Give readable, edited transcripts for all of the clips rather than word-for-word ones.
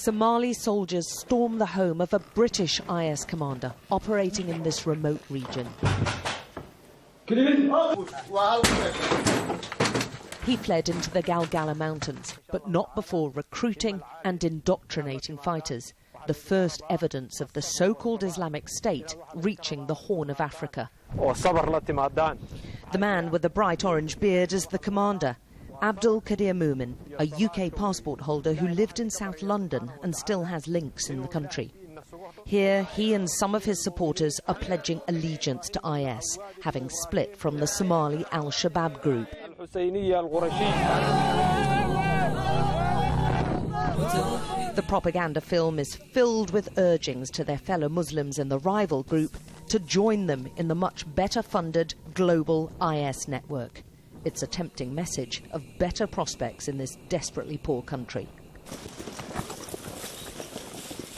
Somali soldiers stormed the home of a British IS commander operating in this remote region. He fled into the Galgala mountains, but not before recruiting and indoctrinating fighters, the first evidence of the so-called Islamic State reaching the Horn of Africa. The man with the bright orange beard is the commander, Abdul Qadir Moomin, a UK passport holder who lived in South London and still has links in the country. Here, he and some of his supporters are pledging allegiance to IS, having split from the Somali al-Shabaab group. The propaganda film is filled with urgings to their fellow Muslims in the rival group to join them in the much better funded global IS network. It's a tempting message of better prospects in this desperately poor country.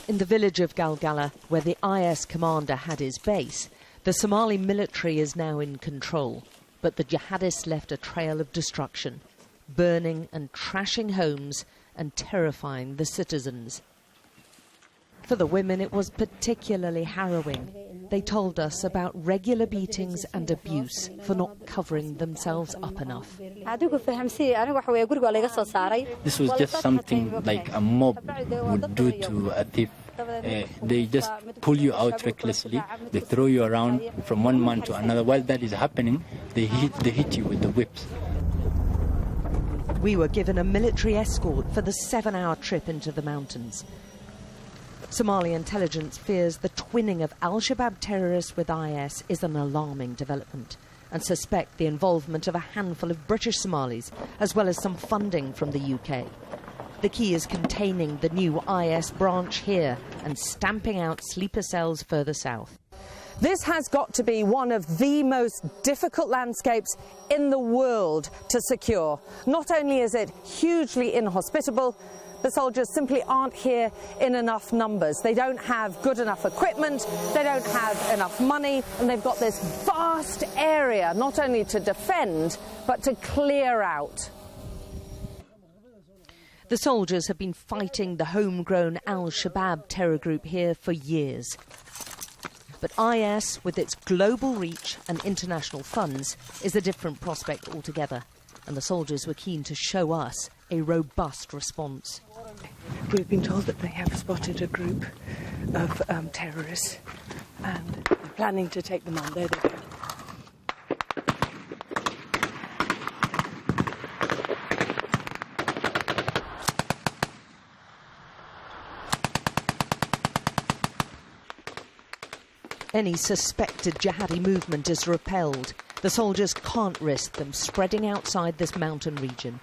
In the village of Galgala, where the IS commander had his base, the Somali military is now in control, but the jihadists left a trail of destruction, burning and trashing homes and terrifying the citizens. For the women, it was particularly harrowing. They told us about regular beatings and abuse for not covering themselves up enough. This was just something like a mob would do to a thief. They just pull you out recklessly. They throw you around from one man to another. While that is happening, they hit you with the whips. We were given a military escort for the 7-hour trip into the mountains. Somali intelligence fears the twinning of al-Shabaab terrorists with IS is an alarming development and suspect the involvement of a handful of British Somalis, as well as some funding from the UK. The key is containing the new IS branch here and stamping out sleeper cells further south. This has got to be one of the most difficult landscapes in the world to secure. Not only is it hugely inhospitable, the soldiers simply aren't here in enough numbers. They don't have good enough equipment, they don't have enough money, and they've got this vast area not only to defend, but to clear out. The soldiers have been fighting the homegrown al-Shabaab terror group here for years. But IS, with its global reach and international funds, is a different prospect altogether. And the soldiers were keen to show us a robust response. We've been told that they have spotted a group of terrorists and they're planning to take them on. There they go. Any suspected jihadi movement is repelled. The soldiers can't risk them spreading outside this mountain region.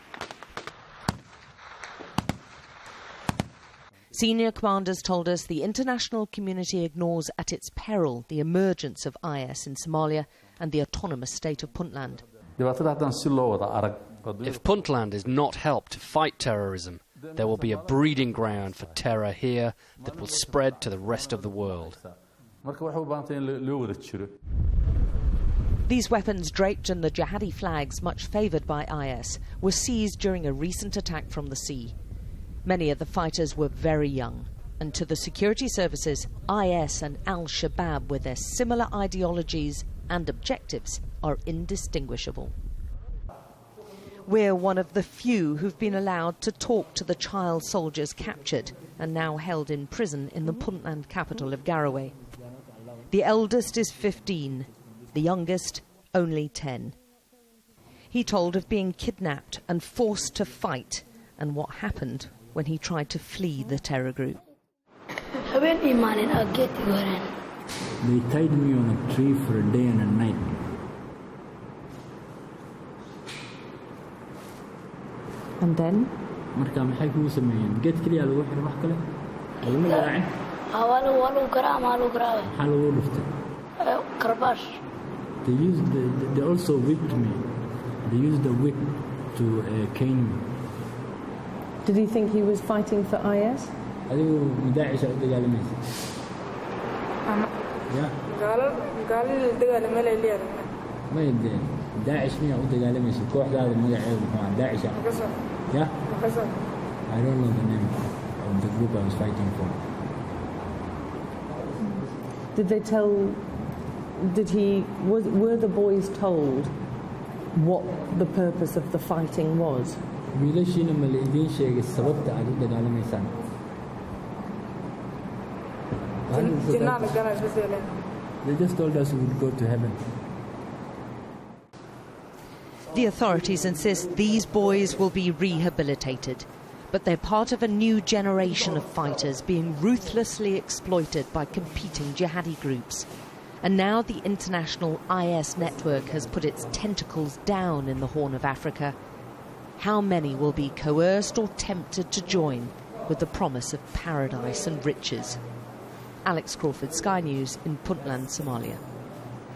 Senior commanders told us the international community ignores at its peril the emergence of IS in Somalia and the autonomous state of Puntland. If Puntland is not helped to fight terrorism, there will be a breeding ground for terror here that will spread to the rest of the world. These weapons, draped in the jihadi flags much favoured by IS, were seized during a recent attack from the sea. Many of the fighters were very young, and to the security services, IS and al-Shabaab, with their similar ideologies and objectives, are indistinguishable. We're one of the few who've been allowed to talk to the child soldiers captured and now held in prison in the Puntland capital of Garowe. The eldest is 15, the youngest only 10. He told of being kidnapped and forced to fight and what happened when he tried to flee the terror group. They tied me on a tree for a day and a night. And then? They also whipped me. They used the whip to cane me. Did he think he was fighting for IS? I don't know the name of the group I was fighting for. Did they tell? Were the boys told what the purpose of the fighting was? wiilashiina ma la idiin sheegay sababta aad u dagaalamaysaan? They just told us we would go to heaven. The authorities insist these boys will be rehabilitated, but they're part of a new generation of fighters being ruthlessly exploited by competing jihadi groups. And now the international IS network has put its tentacles down in the Horn of Africa. How many will be coerced or tempted to join with the promise of paradise and riches? Alex Crawford, Sky News in Puntland, Somalia.